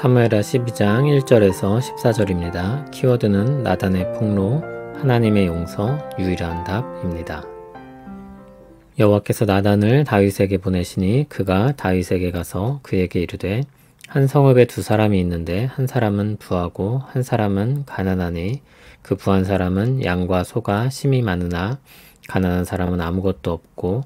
사무엘하 12장 1절에서 14절입니다. 키워드는 나단의 폭로, 하나님의 용서, 유일한 답입니다. 여호와께서 나단을 다윗에게 보내시니 그가 다윗에게 가서 그에게 이르되 한 성읍에 두 사람이 있는데 한 사람은 부하고 한 사람은 가난하니 그 부한 사람은 양과 소가 심히 많으나 가난한 사람은 아무것도 없고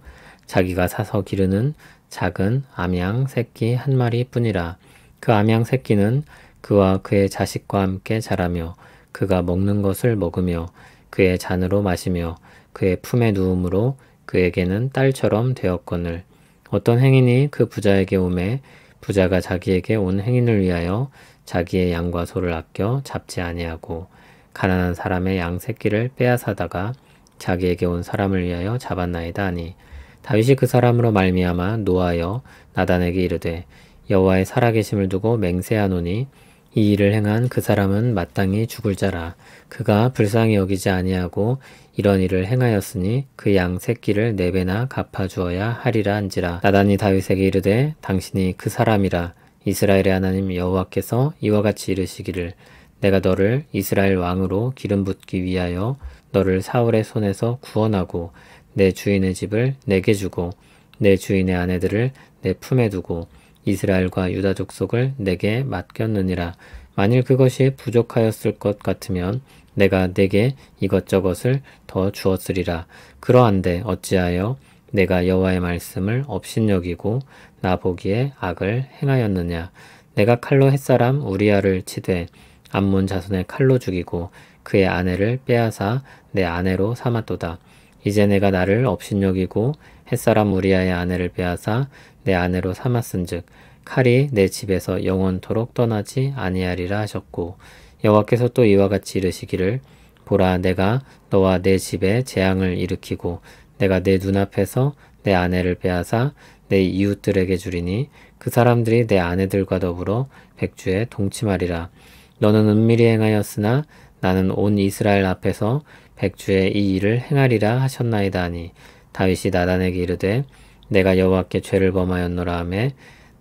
자기가 사서 기르는 작은 암양 새끼 한 마리 뿐이라. 그 암양 새끼는 그와 그의 자식과 함께 자라며 그가 먹는 것을 먹으며 그의 잔으로 마시며 그의 품에 누움으로 그에게는 딸처럼 되었거늘 어떤 행인이 그 부자에게 오매 부자가 자기에게 온 행인을 위하여 자기의 양과 소를 아껴 잡지 아니하고 가난한 사람의 양 새끼를 빼앗아다가 자기에게 온 사람을 위하여 잡았나이다 하니 다윗이 그 사람으로 말미암아 노하여 나단에게 이르되 여호와의 살아계심을 두고 맹세하노니 이 일을 행한 그 사람은 마땅히 죽을 자라. 그가 불쌍히 여기지 아니하고 이런 일을 행하였으니 그 양 새끼를 4배나 갚아주어야 하리라 한지라. 나단이 다윗에게 이르되 당신이 그 사람이라. 이스라엘의 하나님 여호와께서 이와 같이 이르시기를 내가 너를 이스라엘 왕으로 기름 붓기 위하여 너를 사울의 손에서 구원하고 내 주인의 집을 내게 주고 내 주인의 아내들을 내 품에 두고 이스라엘과 유다 족속을 내게 맡겼느니라. 만일 그것이 부족하였을 것 같으면 내가 내게 이것저것을 더 주었으리라. 그러한데 어찌하여 내가 여호와의 말씀을 업신여기고 나 보기에 악을 행하였느냐. 내가 칼로 햇사람 우리아를 치되 암몬 자손의 칼로 죽이고 그의 아내를 빼앗아 내 아내로 삼았도다. 이제 내가 나를 업신여기고 햇사람 우리아의 아내를 빼앗아 내 아내로 삼았은즉 칼이 내 집에서 영원토록 떠나지 아니하리라 하셨고 여호와께서 또 이와 같이 이르시기를 보라 내가 너와 내 집에 재앙을 일으키고 내가 내 눈앞에서 내 아내를 빼앗아 내 이웃들에게 주리니 그 사람들이 내 아내들과 더불어 백주에 동침하리라. 너는 은밀히 행하였으나 나는 온 이스라엘 앞에서 백주에 이 일을 행하리라 하셨나이다 하니 다윗이 나단에게 이르되 내가 여호와께 죄를 범하였노라 하매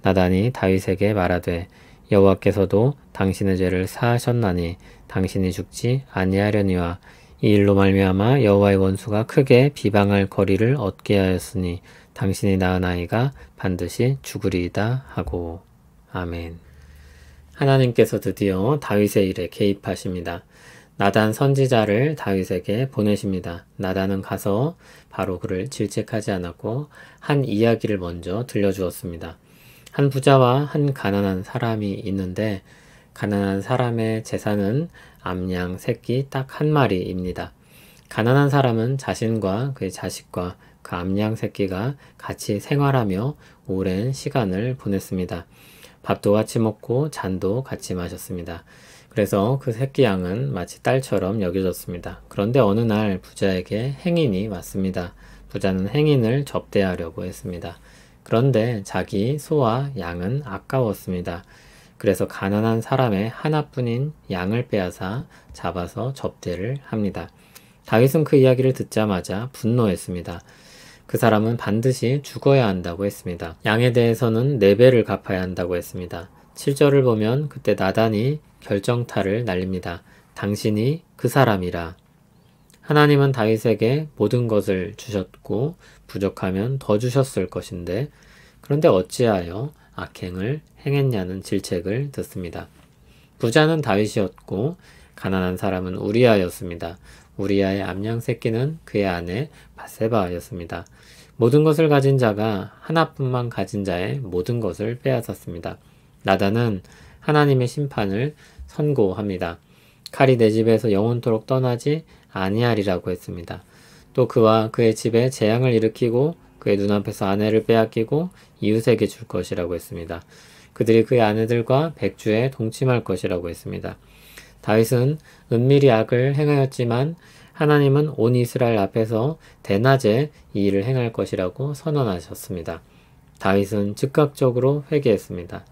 나단이 다윗에게 말하되 여호와께서도 당신의 죄를 사하셨나니 당신이 죽지 아니하려니와 이 일로 말미암아 여호와의 원수가 크게 비방할 거리를 얻게 하였으니 당신이 낳은 아이가 반드시 죽으리이다 하고. 아멘. 하나님께서 드디어 다윗의 일에 개입하십니다. 나단 선지자를 다윗에게 보내십니다. 나단은 가서 바로 그를 질책하지 않았고 한 이야기를 먼저 들려주었습니다. 한 부자와 한 가난한 사람이 있는데 가난한 사람의 재산은 암양 새끼 딱 한 마리입니다. 가난한 사람은 자신과 그의 자식과 그 암양 새끼가 같이 생활하며 오랜 시간을 보냈습니다. 밥도 같이 먹고 잔도 같이 마셨습니다. 그래서 그 새끼 양은 마치 딸처럼 여겨졌습니다. 그런데 어느 날 부자에게 행인이 왔습니다. 부자는 행인을 접대하려고 했습니다. 그런데 자기 소와 양은 아까웠습니다. 그래서 가난한 사람의 하나뿐인 양을 빼앗아 잡아서 접대를 합니다. 다윗은 그 이야기를 듣자마자 분노했습니다. 그 사람은 반드시 죽어야 한다고 했습니다. 양에 대해서는 4배를 갚아야 한다고 했습니다. 7절을 보면 그때 나단이 결정타를 날립니다. 당신이 그 사람이라. 하나님은 다윗에게 모든 것을 주셨고 부족하면 더 주셨을 것인데 그런데 어찌하여 악행을 행했냐는 질책을 듣습니다. 부자는 다윗이었고 가난한 사람은 우리아였습니다. 우리아의 암양 새끼는 그의 아내 바세바였습니다. 모든 것을 가진 자가 하나뿐만 가진 자의 모든 것을 빼앗았습니다. 나단은 하나님의 심판을 선고합니다. 칼이 내 집에서 영원토록 떠나지 아니하리라고 했습니다. 또 그와 그의 집에 재앙을 일으키고 그의 눈앞에서 아내를 빼앗기고 이웃에게 줄 것이라고 했습니다. 그들이 그의 아내들과 백주에 동침할 것이라고 했습니다. 다윗은 은밀히 악을 행하였지만 하나님은 온 이스라엘 앞에서 대낮에 이 일을 행할 것이라고 선언하셨습니다. 다윗은 즉각적으로 회개했습니다.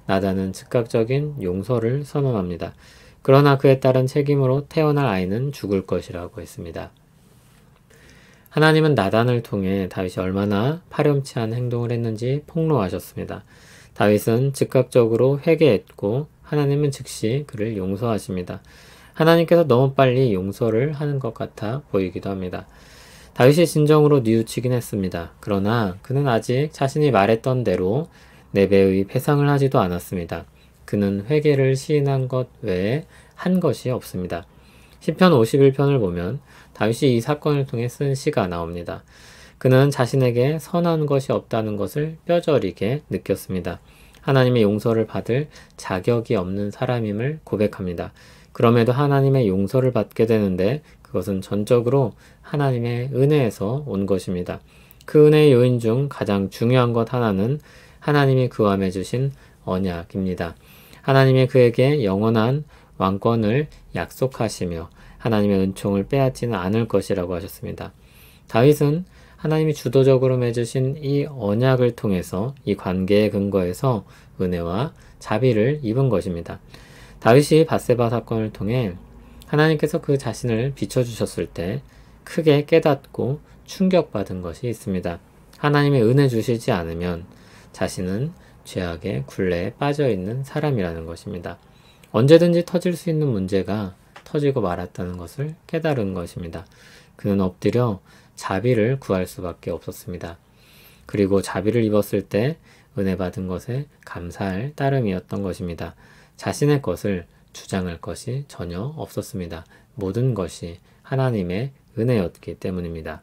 나단은 즉각적인 용서를 선언합니다. 그러나 그에 따른 책임으로 태어날 아이는 죽을 것이라고 했습니다. 하나님은 나단을 통해 다윗이 얼마나 파렴치한 행동을 했는지 폭로하셨습니다. 다윗은 즉각적으로 회개했고 하나님은 즉시 그를 용서하십니다. 하나님께서 너무 빨리 용서를 하는 것 같아 보이기도 합니다. 다윗이 진정으로 뉘우치긴 했습니다. 그러나 그는 아직 자신이 말했던 대로 4배의 배상을 하지도 않았습니다. 그는 회개를 시인한 것 외에 한 것이 없습니다. 시편 51편을 보면 다윗이 이 사건을 통해 쓴 시가 나옵니다. 그는 자신에게 선한 것이 없다는 것을 뼈저리게 느꼈습니다. 하나님의 용서를 받을 자격이 없는 사람임을 고백합니다. 그럼에도 하나님의 용서를 받게 되는데 그것은 전적으로 하나님의 은혜에서 온 것입니다. 그 은혜의 요인 중 가장 중요한 것 하나는 하나님이 그와 맺으신 언약입니다. 하나님이 그에게 영원한 왕권을 약속하시며 하나님의 은총을 빼앗지는 않을 것이라고 하셨습니다. 다윗은 하나님이 주도적으로 맺으신 이 언약을 통해서 이 관계의 근거에서 은혜와 자비를 입은 것입니다. 다윗이 밧세바 사건을 통해 하나님께서 그 자신을 비춰주셨을 때 크게 깨닫고 충격받은 것이 있습니다. 하나님의 은혜 주시지 않으면 자신은 죄악의 굴레에 빠져있는 사람이라는 것입니다. 언제든지 터질 수 있는 문제가 터지고 말았다는 것을 깨달은 것입니다. 그는 엎드려 자비를 구할 수밖에 없었습니다. 그리고 자비를 입었을 때 은혜 받은 것에 감사할 따름이었던 것입니다. 자신의 것을 주장할 것이 전혀 없었습니다. 모든 것이 하나님의 은혜였기 때문입니다.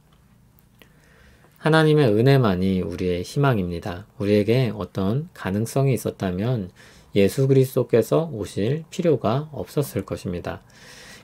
하나님의 은혜만이 우리의 희망입니다. 우리에게 어떤 가능성이 있었다면 예수 그리스도께서 오실 필요가 없었을 것입니다.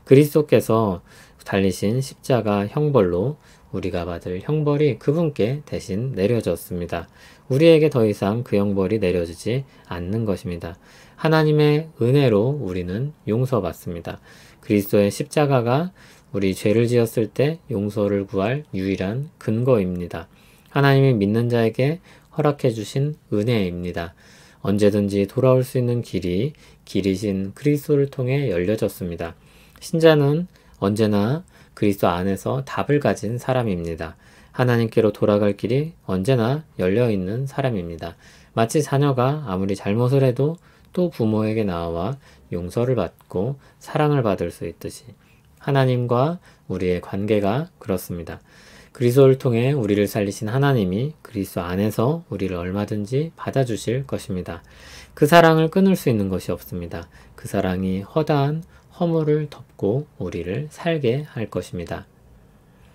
그리스도께서 달리신 십자가 형벌로 우리가 받을 형벌이 그분께 대신 내려졌습니다. 우리에게 더 이상 그 형벌이 내려지지 않는 것입니다. 하나님의 은혜로 우리는 용서받습니다. 그리스도의 십자가가 우리 죄를 지었을 때 용서를 구할 유일한 근거입니다. 하나님이 믿는 자에게 허락해 주신 은혜입니다. 언제든지 돌아올 수 있는 길이신 그리스도를 통해 열려졌습니다. 신자는 언제나 그리스도 안에서 답을 가진 사람입니다. 하나님께로 돌아갈 길이 언제나 열려있는 사람입니다. 마치 자녀가 아무리 잘못을 해도 또 부모에게 나와 용서를 받고 사랑을 받을 수 있듯이 하나님과 우리의 관계가 그렇습니다. 그리스도를 통해 우리를 살리신 하나님이 그리스도 안에서 우리를 얼마든지 받아주실 것입니다. 그 사랑을 끊을 수 있는 것이 없습니다. 그 사랑이 허다한 허물을 덮고 우리를 살게 할 것입니다.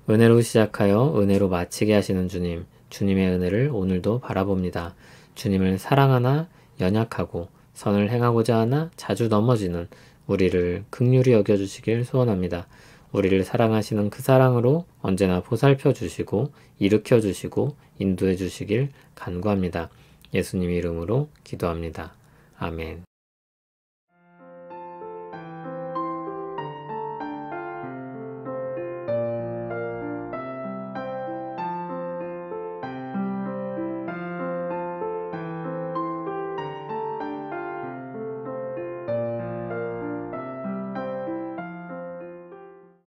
은혜로 시작하여 은혜로 마치게 하시는 주님, 주님의 은혜를 오늘도 바라봅니다. 주님을 사랑하나 연약하고 선을 행하고자 하나 자주 넘어지는 우리를 긍휼히 여겨주시길 소원합니다. 우리를 사랑하시는 그 사랑으로 언제나 보살펴 주시고 일으켜 주시고 인도해 주시길 간구합니다. 예수님 이름으로 기도합니다. 아멘.